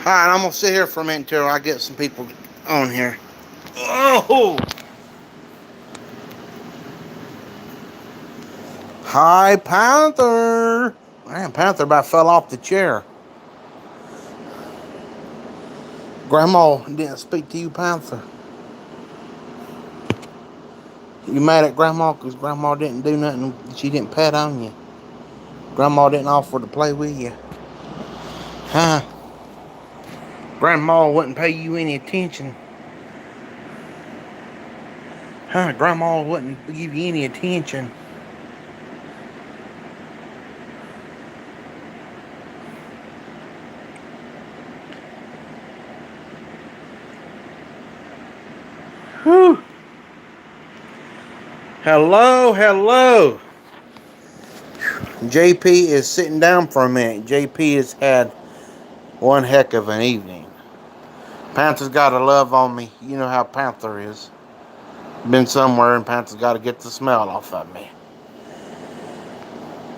Alright, I'm going to sit here for a minute until I get some people on here. Oh! Hi, Panther! Man, Panther about fell off the chair. Grandma didn't speak to you, Panther. You mad at Grandma because Grandma didn't do nothing? She didn't pet on you. Grandma didn't offer to play with you. Huh? Grandma wouldn't pay you any attention. Huh? Grandma wouldn't give you any attention. Whew. Hello, hello. JP is sitting down for a minute. JP has had one heck of an evening. Panther's got to love on me. You know how Panther is. Been somewhere and Panther's got to get the smell off of me.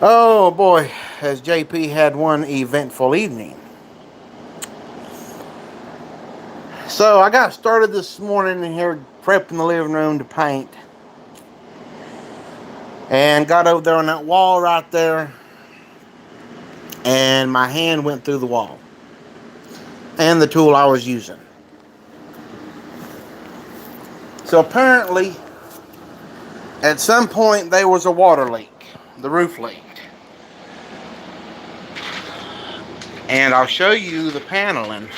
Oh boy, has JP had one eventful evening. So I got started this morning in here prepping the living room to paint. And got over there on that wall right there. And my hand went through the wall. And the tool I was using. So apparently, at some point there was a water leak. The roof leaked. And I'll show you the paneling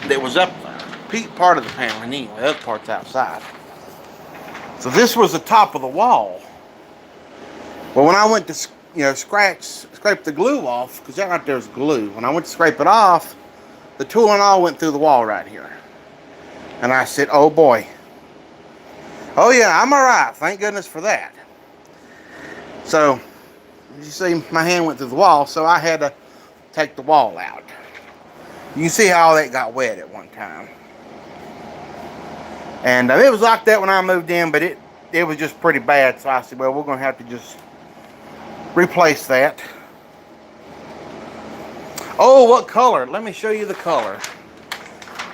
that was up there. Part of the paneling anyway, the other part's outside. So this was the top of the wall. Well, when I went to, scrape the glue off, because that right there's glue. When I went to scrape it off, the tool and all went through the wall right here. And I said, oh boy. Oh yeah, I'm alright. Thank goodness for that. So, as you see, my hand went through the wall, so I had to take the wall out. You can see how all that got wet at one time. And it was like that when I moved in, but it was just pretty bad. So I said, well, we're going to have to just replace that. Oh, what color? Let me show you the color.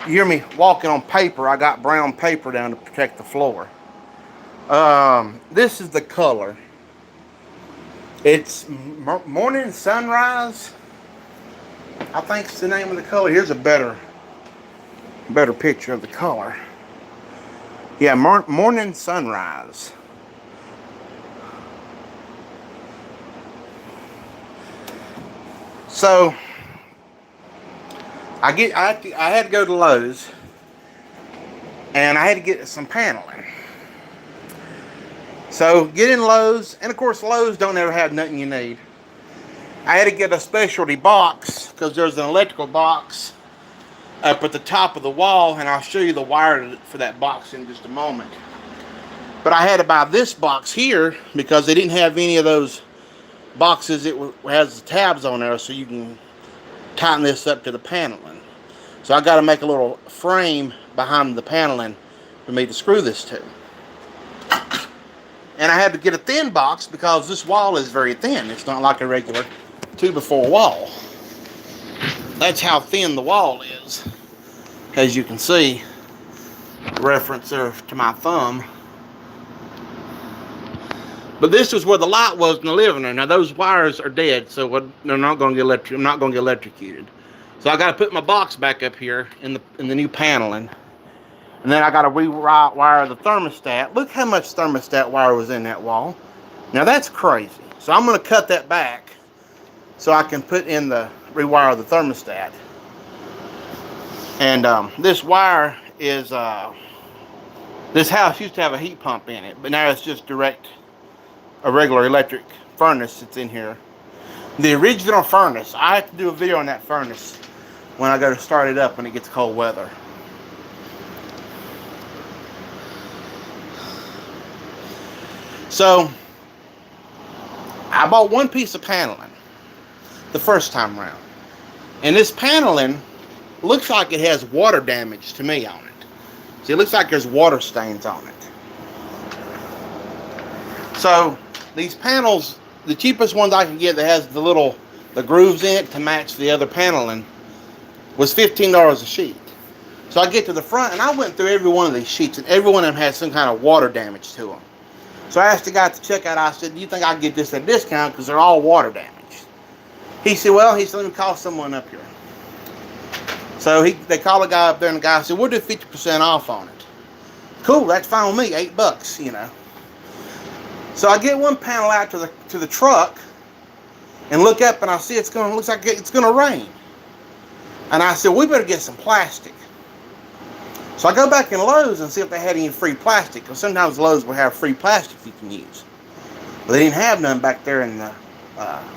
You hear me walking on paper. I got brown paper down to protect the floor. This is the color. It's Morning Sunrise. I think it's the name of the color. Here's a better picture of the color. Yeah, Morning Sunrise. So I had to go to Lowe's, and I had to get some paneling. So get in Lowe's, and of course Lowe's don't ever have nothing you need. I had to get a specialty box because there's an electrical box up at the top of the wall, and I'll show you the wire for that box in just a moment. But I had to buy this box here because they didn't have any of those boxes. It has the tabs on there so you can tighten this up to the paneling. So I got to make a little frame behind the paneling for me to screw this to. And I had to get a thin box because this wall is very thin. It's not like a regular 2x4 wall. That's how thin the wall is. As you can see, reference there to my thumb. But this is where the light was in the living room. Now those wires are dead, so they're not going to get I'm not going to get electrocuted. So I got to put my box back up here in the new paneling, and then I got to rewire the thermostat. Look how much thermostat wire was in that wall. Now that's crazy. So I'm going to cut that back so I can put in the rewire the thermostat. And this wire is this house used to have a heat pump in it, but now it's just a regular electric furnace that's in here. The original furnace. I have to do a video on that furnace when I go to start it up when it gets cold weather. So I bought one piece of paneling the first time around, and this paneling looks like it has water damage to me on it. See, it looks like there's water stains on it. So these panels, the cheapest ones I can get that has the grooves in it to match the other paneling, was $15 a sheet. So I get to the front, and I went through every one of these sheets, and every one of them had some kind of water damage to them. So I asked the guy at the checkout, I said, do you think I can get this at a discount because they're all water damaged? He said, well, let me call someone up here. So they called a guy up there, and the guy said, we'll do 50% off on it. Cool, that's fine with me, $8, you know. So I get one panel out to the truck and look up, and I see looks like it's gonna rain. And I said, we better get some plastic. So I go back in Lowe's and see if they had any free plastic, because sometimes Lowe's will have free plastic you can use. But they didn't have none back there in the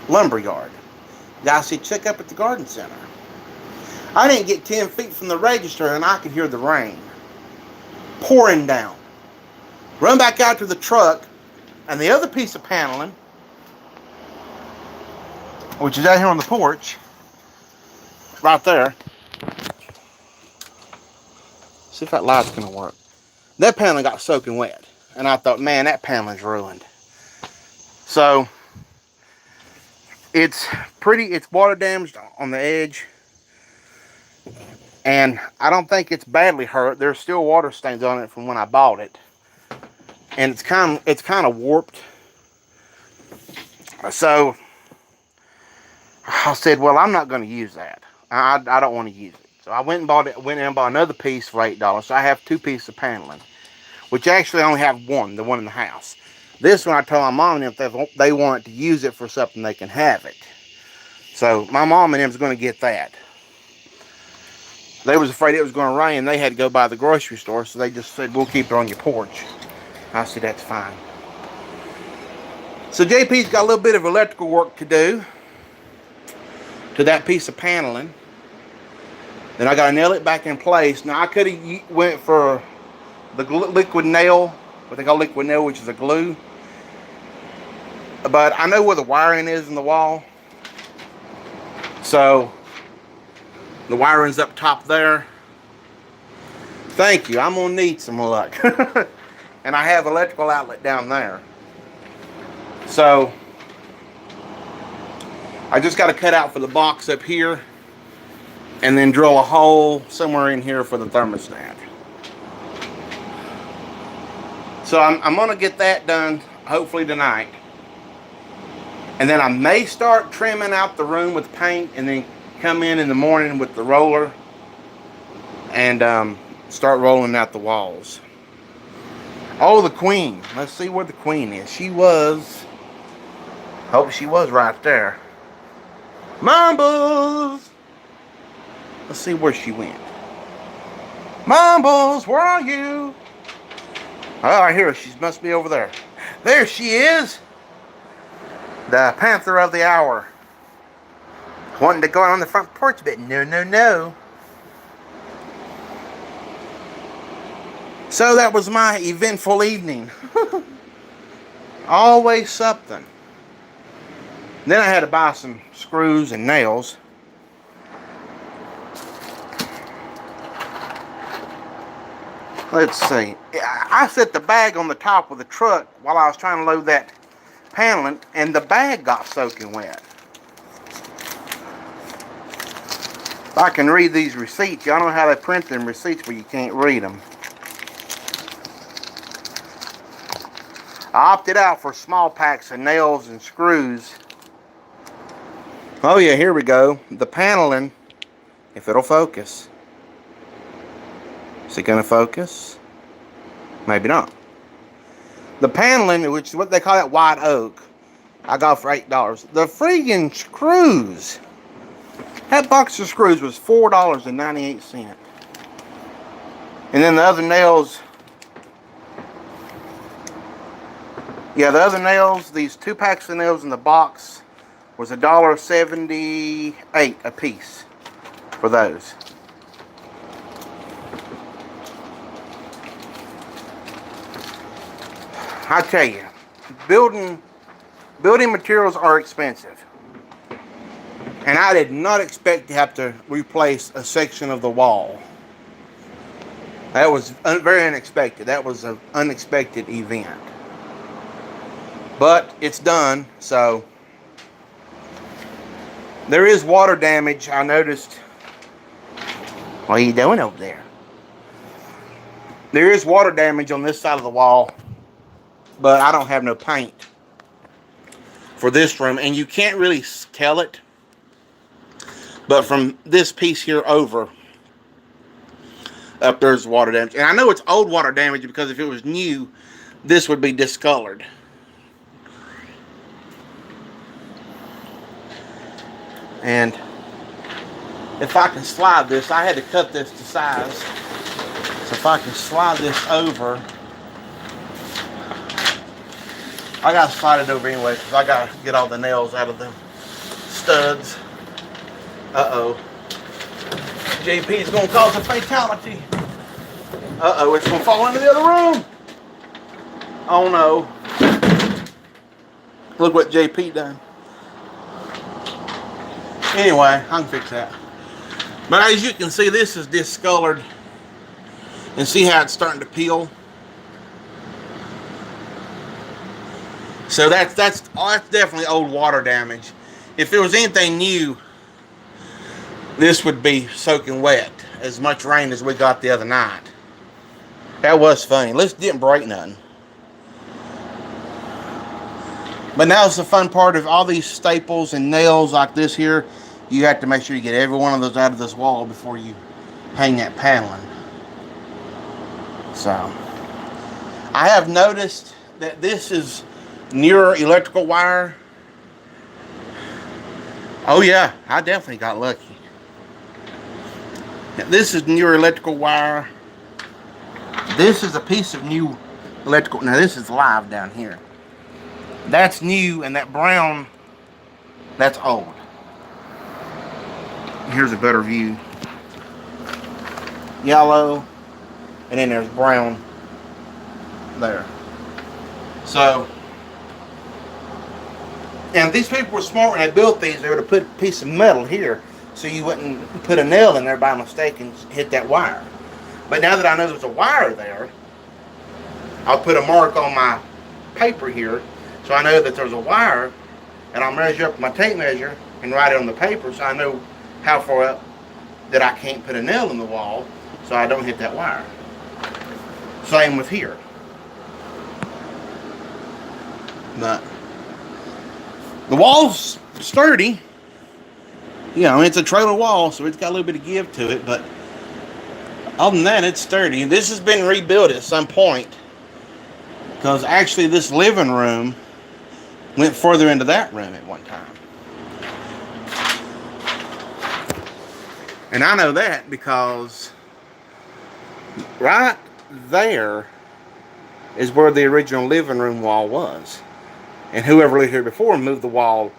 lumber yard. The guy said, check up at the garden center. I didn't get 10 feet from the register, and I could hear the rain pouring down. Run back out to the truck, and the other piece of paneling, which is out here on the porch, right there. See if that light's gonna work. That paneling got soaking wet, and I thought, man, that paneling's ruined. So it's water damaged on the edge, and I don't think it's badly hurt. There's still water stains on it from when I bought it, and it's kind of warped. So I said, well, I'm not going to use that. I don't want to use it. So I went and bought another piece for $8. So I have two pieces of paneling, which actually I only have the one in the house. This one I told my mom and them if they wanted to use it for something, they can have it. So my mom and them's going to get that. They was afraid it was going to rain. They had to go by the grocery store, so they just said, we'll keep it on your porch. I said, that's fine. So JP's got a little bit of electrical work to do to that piece of paneling. Then I got to nail it back in place. Now I could have went for the liquid nail, what they call liquid nail, which is a glue. But I know where the wiring is in the wall. So the wiring's up top there. Thank you. I'm going to need some luck. And I have electrical outlet down there. So I just got to cut out for the box up here, and then drill a hole somewhere in here for the thermostat. So I'm going to get that done hopefully tonight. And then I may start trimming out the room with paint, and then come in the morning with the roller and start rolling out the walls. Oh, the queen. Let's see where the queen is. Hope she was right there. Mumbles! Let's see where she went. Mumbles, where are you? Oh, I hear her. She must be over there. There she is. The panther of the hour. Wanting to go out on the front porch, but no. So that was my eventful evening. Always something. Then I had to buy some screws and nails. Let's see. I set the bag on the top of the truck while I was trying to load that paneling, and the bag got soaking wet. If I can read these receipts. Y'all know how they print them receipts where you can't read them. I opted out for small packs of nails and screws. Oh yeah, here we go. The paneling, if it'll focus. Is it going to focus? Maybe not. The paneling, which is what they call that white oak, I got for $8. The freaking screws. That box of screws was $4.98. And then the other nails. Yeah, the other nails, these 2 packs of nails in the box was $1.78 a piece for those. I tell you, building materials are expensive. And I did not expect to have to replace a section of the wall. That was very unexpected. That was an unexpected event. But it's done, so there is water damage. I noticed What are you doing over there? There is water damage on this side of the wall, but I don't have no paint for this room, and you can't really tell it. But from this piece here over, up there's water damage. And I know it's old water damage because if it was new, this would be discolored. And if I can slide this, I had to cut this to size. So if I can slide this over, I gotta slide it over anyway because I gotta get all the nails out of the studs. Uh-oh. JP is gonna cause a fatality. Uh-oh, it's gonna fall into the other room. Oh no. Look what JP done. Anyway, I can fix that. But as you can see, this is discolored. And see how it's starting to peel? So that's definitely old water damage. If there was anything new, this would be soaking wet. As much rain as we got the other night. That was funny. This didn't break nothing. But now it's the fun part of all these staples and nails like this here. You have to make sure you get every one of those out of this wall before you hang that paneling. So, I have noticed that this is newer electrical wire. Oh yeah, I definitely got lucky. This is newer electrical wire. This is a piece of new electrical. Now this is live down here. That's new, and that brown, that's old. Here's a better view. Yellow, and then there's brown there. So, and these people were smart when they built these. They would have put a piece of metal here so you wouldn't put a nail in there by mistake and hit that wire. But now that I know there's a wire there, I'll put a mark on my paper here so I know that there's a wire, and I'll measure up my tape measure and write it on the paper so I know how far up that I can't put a nail in the wall so I don't hit that wire. Same with here. But the wall's sturdy. You know, it's a trailer wall, so it's got a little bit of give to it, but other than that, it's sturdy. This has been rebuilt at some point because actually this living room went further into that room at one time. And I know that because right there is where the original living room wall was. And whoever lived here before moved the wall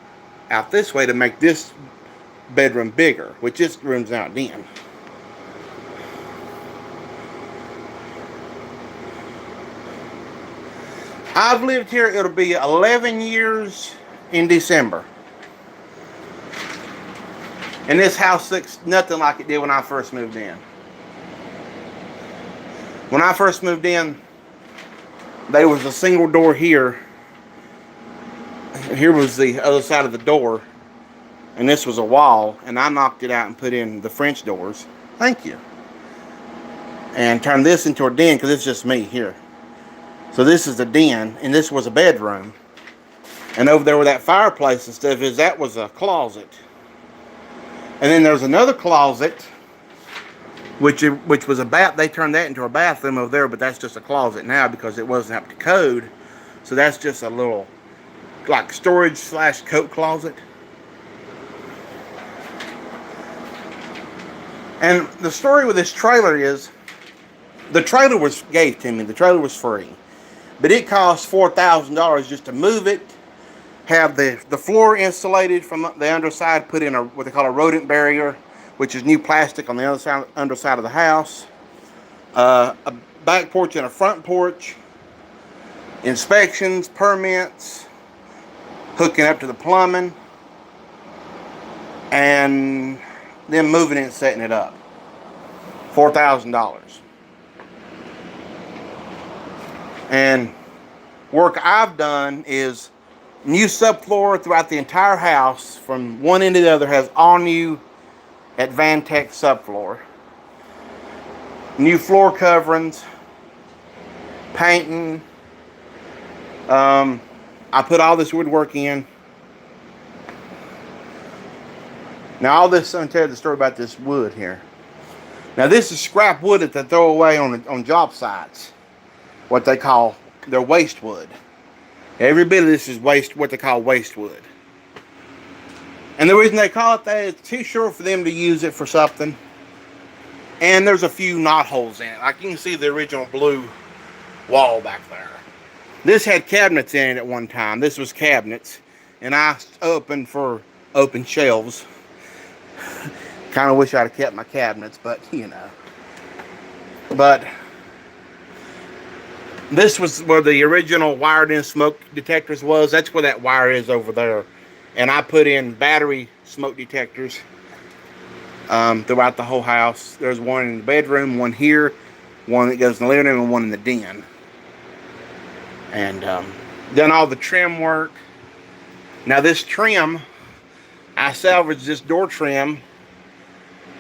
out this way to make this bedroom bigger, which this room's out in. I've lived here, it'll be 11 years in December. And this house looks nothing like it did when I first moved in. When I first moved in, there was a single door here. Here was the other side of the door. And this was a wall. And I knocked it out and put in the French doors. Thank you. And turned this into a den because it's just me here. So this is the den, and this was a bedroom. And over there where that fireplace and stuff is, that was a closet. And then there's another closet, which was a bath. They turned that into a bathroom over there, but that's just a closet now because it wasn't up to code. So that's just a little, like, storage / coat closet. And the story with this trailer is, the trailer was gave to me. The trailer was free. But it cost $4,000 just to move it, have the floor insulated from the underside, put in what they call a rodent barrier, which is new plastic on the underside of the house, a back porch and a front porch, inspections, permits, hooking up to the plumbing, and then moving it and setting it up. $4,000. And work I've done is new subfloor throughout the entire house from one end to the other, has all new Advantech subfloor. new floor coverings, painting. I put all this woodwork in. Now all this, I'm going to tell you the story about this wood here. Now this is scrap wood that they throw away on job sites. What they call their waste wood. Every bit of this is what they call waste wood. And the reason they call it that is it's too short for them to use it for something. And there's a few knot holes in it. Like you can see the original blue wall back there. This had cabinets in it at one time. This was cabinets. And I opened for open shelves. Kind of wish I'd have kept my cabinets, but you know. But this was where the original wired-in smoke detectors was. That's where that wire is over there. And I put in battery smoke detectors throughout the whole house. There's one in the bedroom, one here, one that goes in the living room, and one in the den. And done all the trim work. Now this trim, I salvaged this door trim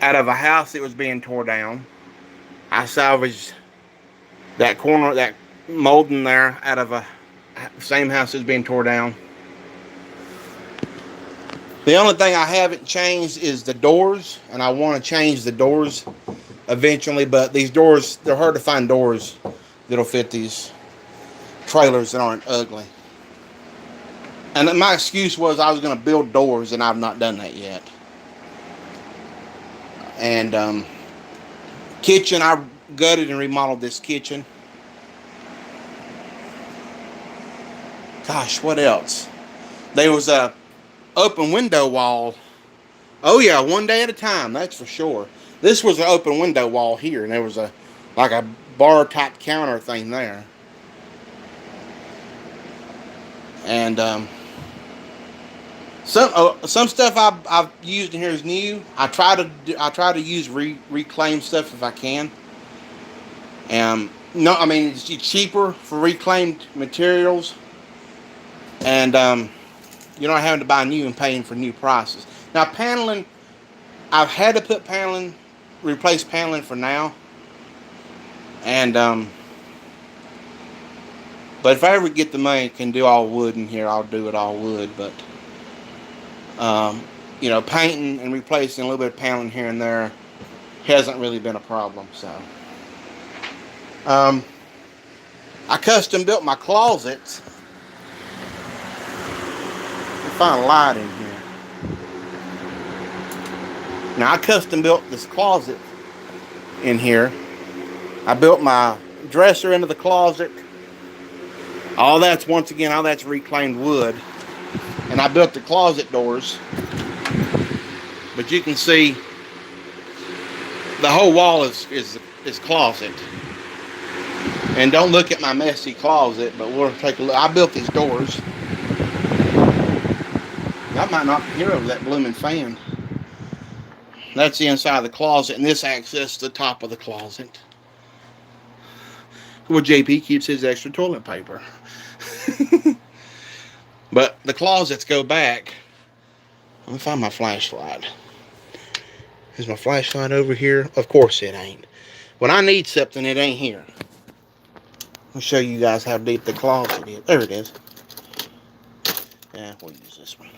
out of a house that was being tore down. I salvaged that corner, that molding there, out of a same house that's being tore down. The only thing I haven't changed is the doors, and I want to change the doors eventually, but these doors, they're hard to find doors that'll fit these trailers that aren't ugly. And my excuse was I was going to build doors, and I've not done that yet. And kitchen, I gutted and remodeled this kitchen. Gosh, what else? There was a open window wall. Oh yeah, one day at a time, that's for sure. This was an open window wall here, and there was like a bar type counter thing there. And some stuff I've used in here is new. I try to use reclaimed stuff if I can. No, I mean it's cheaper for reclaimed materials, and you're not having to buy new and paying for new prices. Now paneling, I've had to put paneling, replace paneling for now, and but if I ever get the money, can do all wood in here, I'll do it all wood. But you know, painting and replacing a little bit of paneling here and there hasn't really been a problem. So I custom built my closets. Find a light in here. Now I custom built this closet in here. I built my dresser into the closet. All that's, once again, all that's reclaimed wood. And I built the closet doors. But you can see the whole wall is closet. And don't look at my messy closet, but we'll take a look. I built these doors. I might not hear over that blooming fan. That's the inside of the closet, and this accesses the top of the closet, where JP keeps his extra toilet paper. But the closets go back. Let me find my flashlight. Is my flashlight over here? Of course it ain't. When I need something, it ain't here. I'll show you guys how deep the closet is. There it is. Yeah, we'll use this one.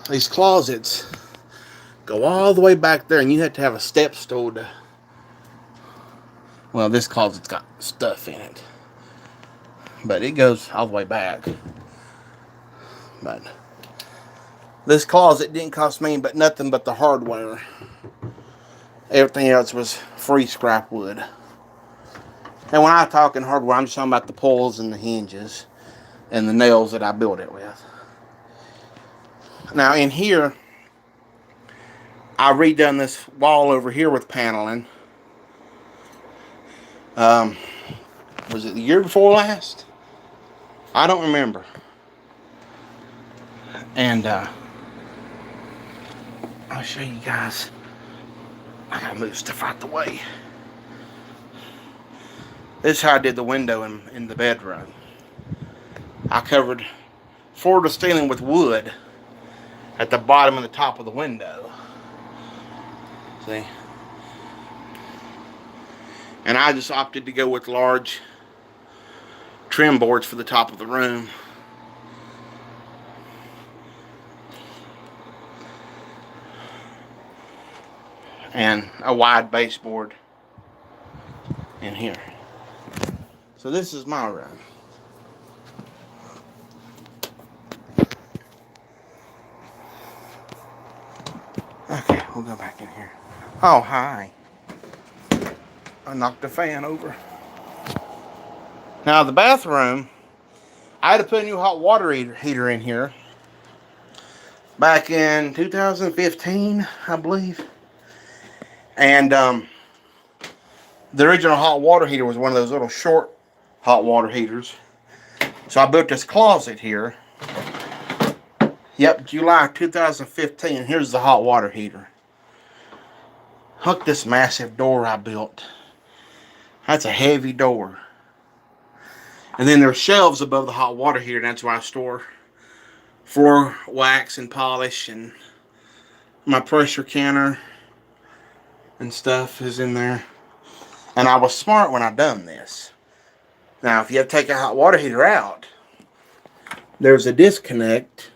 These closets go all the way back there, and you have to have a step stool to... Well, this closet's got stuff in it, but it goes all the way back. But this closet didn't cost me but nothing but the hardware. Everything else was free scrap wood. And when I'm talking hardware, I'm just talking about the pulls and the hinges and the nails that I built it with. Now in here, I redone this wall over here with paneling. Was it the year before last? I don't remember. And I'll show you guys. I gotta move stuff out the way. This is how I did the window in the bedroom. I covered floor to ceiling with wood at the bottom and the top of the window. See? And I just opted to go with large trim boards for the top of the room. And a wide baseboard in here. So this is my room. Okay, we'll go back in here. Oh, hi. I knocked the fan over. Now the bathroom, I had to put a new hot water heater in here back in 2015, I believe. And the original hot water heater was one of those little short hot water heaters. So I built this closet here. Yep, July 2015. Here's the hot water heater. Look, this massive door I built. That's a heavy door. And then there's shelves above the hot water heater. That's where I store floor wax and polish, and my pressure canner and stuff is in there. And I was smart when I done this. Now, if you have to take a hot water heater out, there's a disconnect,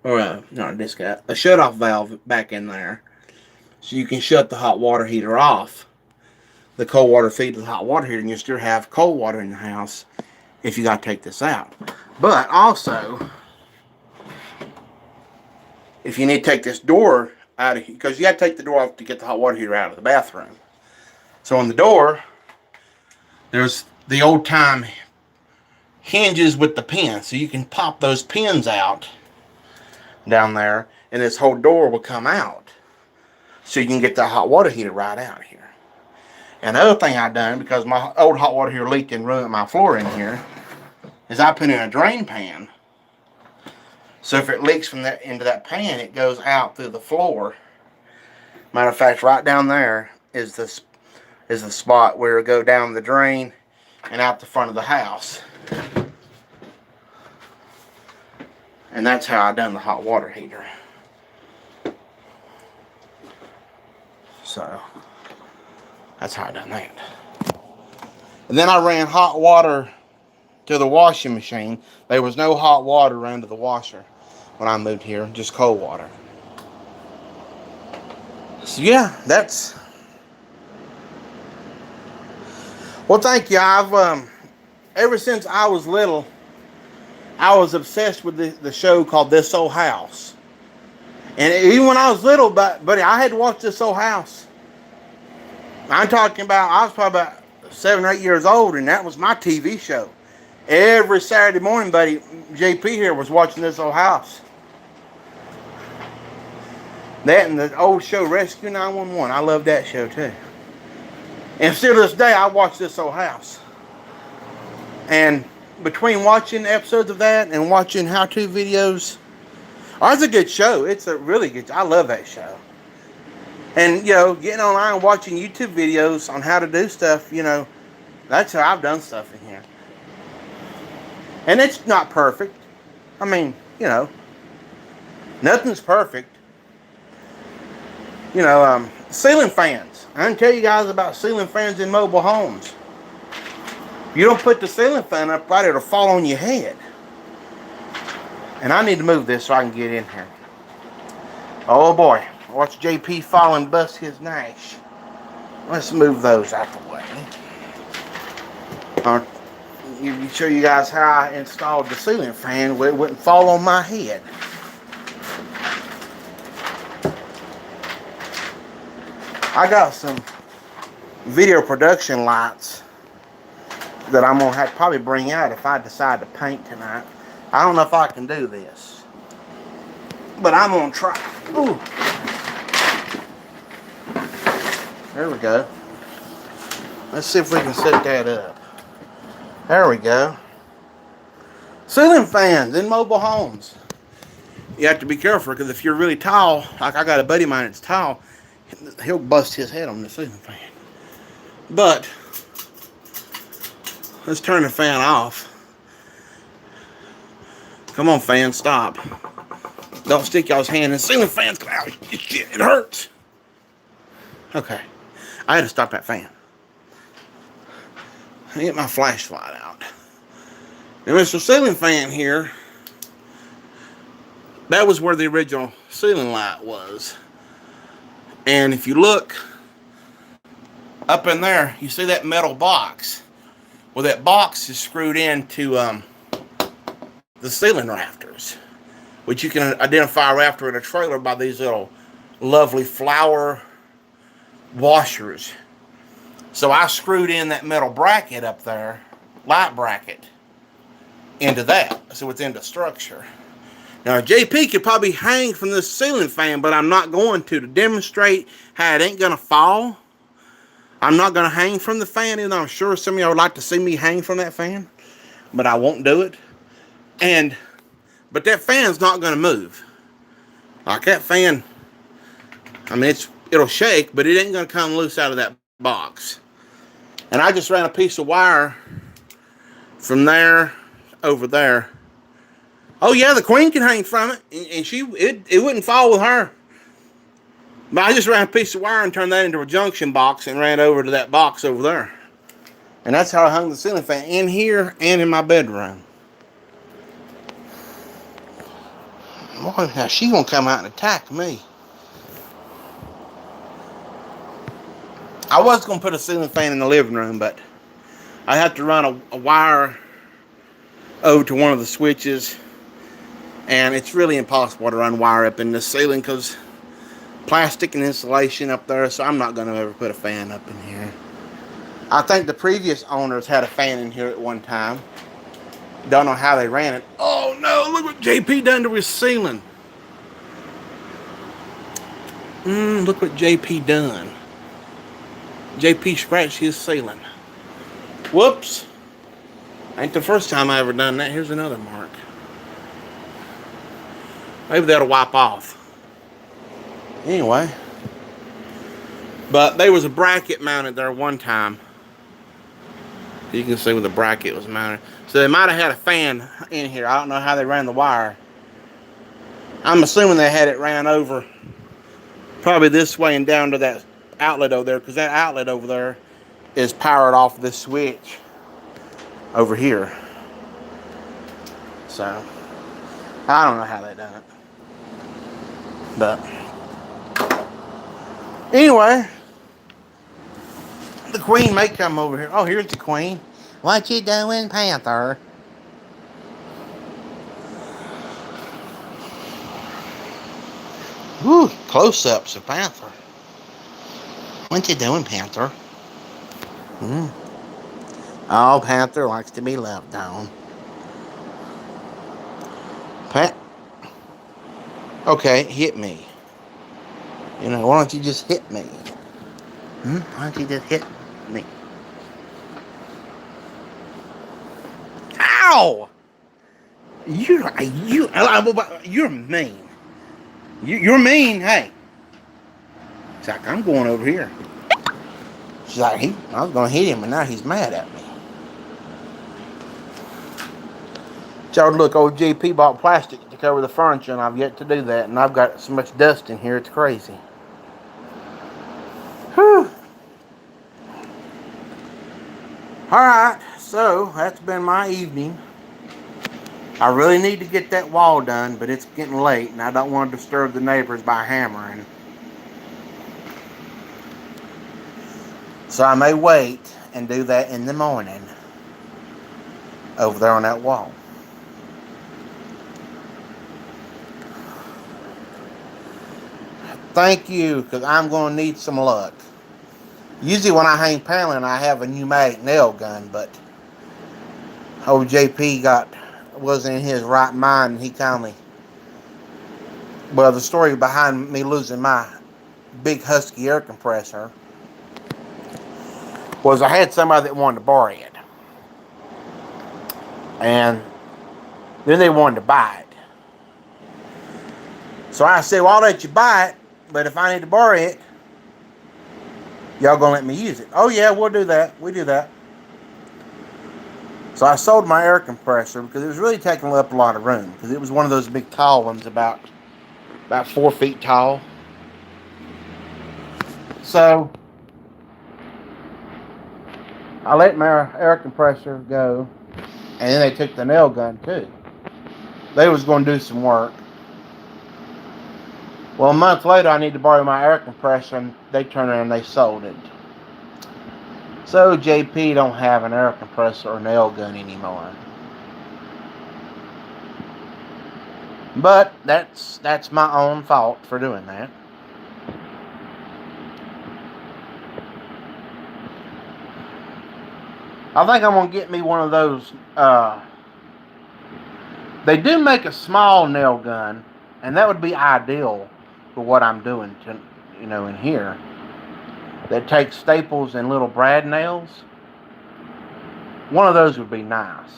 or not a disconnect, a shut-off valve back in there. So you can shut the hot water heater off. The cold water feed to the hot water heater, and you still have cold water in the house if you got to take this out. But also, if you need to take this door out of here, because you got to take the door off to get the hot water heater out of the bathroom. So on the door, there's the old time hinges with the pins. So you can pop those pins out down there, and this whole door will come out. So you can get the hot water heater right out here. And the other thing I done, because my old hot water heater leaked and ruined my floor in here, is I put in a drain pan. So if it leaks from that into that pan, it goes out through the floor. Matter of fact, right down there is the spot where it go down the drain and out the front of the house. And that's how I done the hot water heater. So that's how I done that. And then I ran hot water to the washing machine. There was no hot water ran to the washer when I moved here, just cold water. So yeah, that's. Well, thank you. I've ever since I was little, I was obsessed with the show called This Old House. And even when I was little, buddy, I had to watch This Old House. I'm talking about, I was probably about 7 or 8 years old, and that was my TV show. Every Saturday morning, buddy, JP here was watching This Old House. That and the old show Rescue 911. I love that show too. And still to this day, I watch This Old House. And between watching episodes of that and watching how-to videos, oh, it's a good show. It's a really good. I love that show. And you know, getting online and watching YouTube videos on how to do stuff, you know, that's how I've done stuff in here. And it's not perfect. I mean, you know, nothing's perfect. You know, ceiling fans. I can tell you guys about ceiling fans in mobile homes. If you don't put the ceiling fan up right, it'll fall on your head. And I need to move this so I can get in here. Oh boy. Watch JP fall and bust his Nash. Let's move those out the way. I'll show you guys how I installed the ceiling fan where it wouldn't fall on my head. I got some video production lights that I'm going to have to probably bring out if I decide to paint tonight. I don't know if I can do this, but I'm going to try. Ooh. There we go. Let's see if we can set that up. There we go. Ceiling fans in mobile homes. You have to be careful because if you're really tall, like I got a buddy of mine that's tall, he'll bust his head on the ceiling fan. But let's turn the fan off. Come on, fan, stop. Don't stick y'all's hand in the ceiling fans. Ow, shit, it hurts. Okay. I had to stop that fan. Get my flashlight out. Now, Mr. Ceiling Fan here, that was where the original ceiling light was. And if you look up in there, you see that metal box. Well, that box is screwed into the ceiling rafters, which you can identify a rafter in a trailer by these little lovely flower washers. So I screwed in that metal bracket up there, light bracket, into that, so it's in the structure. Now, JP could probably hang from this ceiling fan, but I'm not going to demonstrate how it ain't going to fall. I'm not going to hang from the fan, even though I'm sure some of y'all would like to see me hang from that fan, but I won't do it. But that fan's not going to move. Like that fan, I mean, it'll shake, but it ain't going to come loose out of that box. And I just ran a piece of wire from there over there. Oh yeah, the queen can hang from it, and it wouldn't fall with her. But I just ran a piece of wire and turned that into a junction box and ran over to that box over there. And that's how I hung the ceiling fan, in here and in my bedroom. Boy, now she's gonna come out and attack me. I was gonna put a ceiling fan in the living room, but I have to run a wire over to one of the switches. And it's really impossible to run wire up in the ceiling because plastic and insulation up there, so I'm not going to ever put a fan up in here. I think the previous owners had a fan in here at one time. Don't know how they ran it. Oh no, look what JP done to his ceiling. Look what JP done. JP scratched his ceiling. Whoops. Ain't the first time I ever done that. Here's another mark. Maybe that'll wipe off. Anyway. But there was a bracket mounted there one time. You can see where the bracket was mounted. So they might have had a fan in here. I don't know how they ran the wire. I'm assuming they had it ran over probably this way and down to that outlet over there, because that outlet over there is powered off this switch over here. So I don't know how they done it. But anyway, the queen may come over here. Oh, here's the queen. What you doing, Panther? Woo, close-ups of Panther. What you doing, Panther? Oh, Panther likes to be loved on. Okay, hit me. You know, why don't you just hit me? Why don't you just hit me? Ow! You're mean. You're mean. Hey. She's like, I'm going over here. She's like, I was gonna hit him, and now he's mad at me. Y'all look, old JP bought plastic to cover the furniture, and I've yet to do that, and I've got so much dust in here, it's crazy. Whew. Alright, so that's been my evening. I really need to get that wall done, but it's getting late, and I don't want to disturb the neighbors by hammering. So I may wait and do that in the morning over there on that wall. Thank you, because I'm going to need some luck. Usually when I hang paneling, I have a pneumatic nail gun, but old JP wasn't in his right mind, and he kindly... Well, the story behind me losing my big Husky air compressor was I had somebody that wanted to borrow it. And then they wanted to buy it. So I said, well, I'll let you buy it, but if I need to borrow it, y'all gonna let me use it? Oh yeah, we'll do that. We do that. So I sold my air compressor because it was really taking up a lot of room, because it was one of those big tall ones, about 4 feet tall. So I let my air compressor go, and then they took the nail gun too. They was going to do some work. Well, a month later, I need to borrow my air compressor, and they turned around and they sold it. So JP don't have an air compressor or nail gun anymore. But that's my own fault for doing that. I think I'm going to get me one of those. They do make a small nail gun, and that would be ideal for what I'm doing in here. That takes staples and little brad nails. One of those would be nice.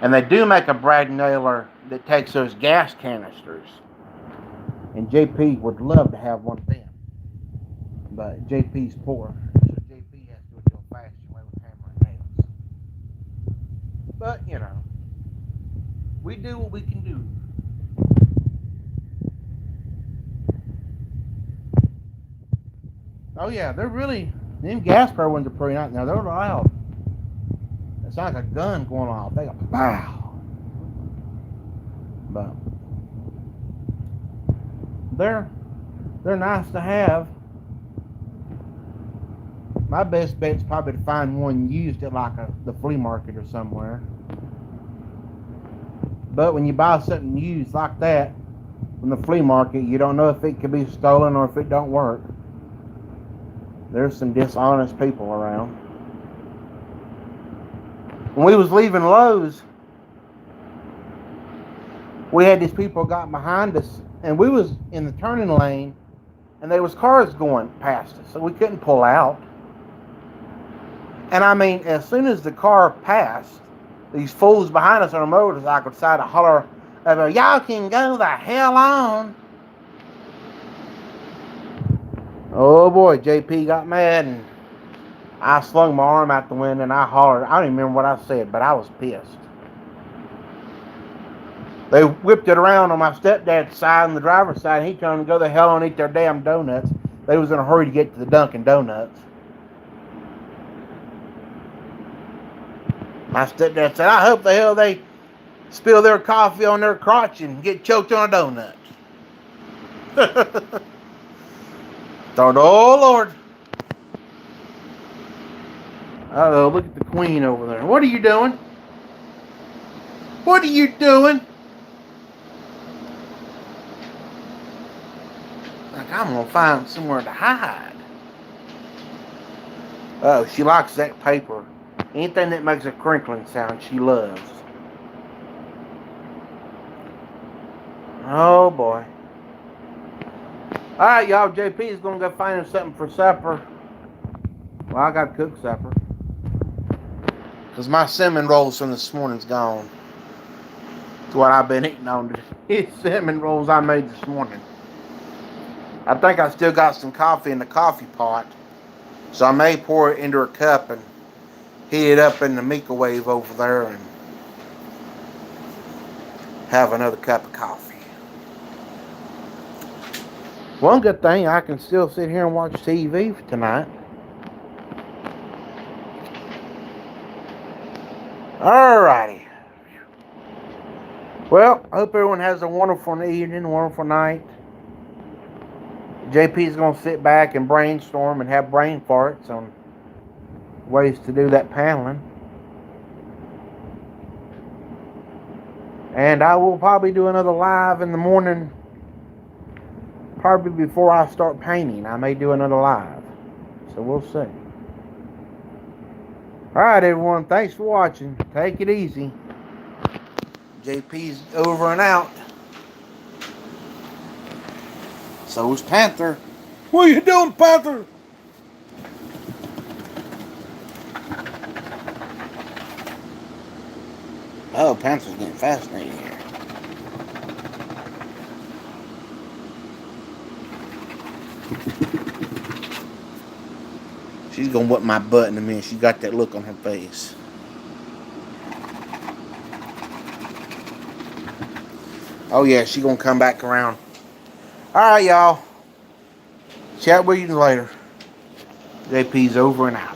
And they do make a brad nailer that takes those gas canisters. And JP would love to have one of them. But JP's poor. So JP has to do it the old-fashioned way with hammer and nails. But, we do what we can do. Oh yeah, them gas powered ones are pretty nice. Now they're loud. It's like a gun going off. They go pow. But they're nice to have. My best bet's probably to find one used at like the flea market or somewhere. But when you buy something used like that from the flea market, you don't know if it could be stolen or if it don't work. There's some dishonest people around. When we was leaving Lowe's, we had these people got behind us, and we was in the turning lane, and there was cars going past us, so we couldn't pull out. And I mean, as soon as the car passed, these fools behind us on a motorcycle decided to holler, "Y'all can go the hell on." Oh boy, JP got mad, and I slung my arm out the window and I hollered. I don't even remember what I said, but I was pissed. They whipped it around on my stepdad's side and the driver's side, and he told them to go the hell on and eat their damn donuts. They was in a hurry to get to the Dunkin' Donuts. My stepdad said, "I hope the hell they spill their coffee on their crotch and get choked on a donut." Thought, oh Lord. Uh-oh, look at the queen over there. What are you doing? What are you doing? Like, I'm going to find somewhere to hide. Oh, she likes that paper. Anything that makes a crinkling sound, she loves. Oh, boy. Alright, y'all. JP is going to go find him something for supper. Well, I got to cook supper. Because my cinnamon rolls from this morning's gone. It's what I've been eating on today. Cinnamon rolls I made this morning. I think I still got some coffee in the coffee pot. So I may pour it into a cup and heat it up in the microwave over there and have another cup of coffee. One good thing, I can still sit here and watch TV for tonight. Alrighty. Well, I hope everyone has a wonderful evening, a wonderful night. JP's going to sit back and brainstorm and have brain farts on ways to do that paneling. And I will probably do another live in the morning, probably before I start painting. I may do another live. So we'll see. Alright, everyone. Thanks for watching. Take it easy. JP's over and out. So's Panther. What are you doing, Panther? Oh, Panther's getting fascinated here. She's gonna whip my butt in a minute. She got that look on her face. Oh yeah, she gonna come back around. Alright, y'all. Chat with you later. JP's over and out.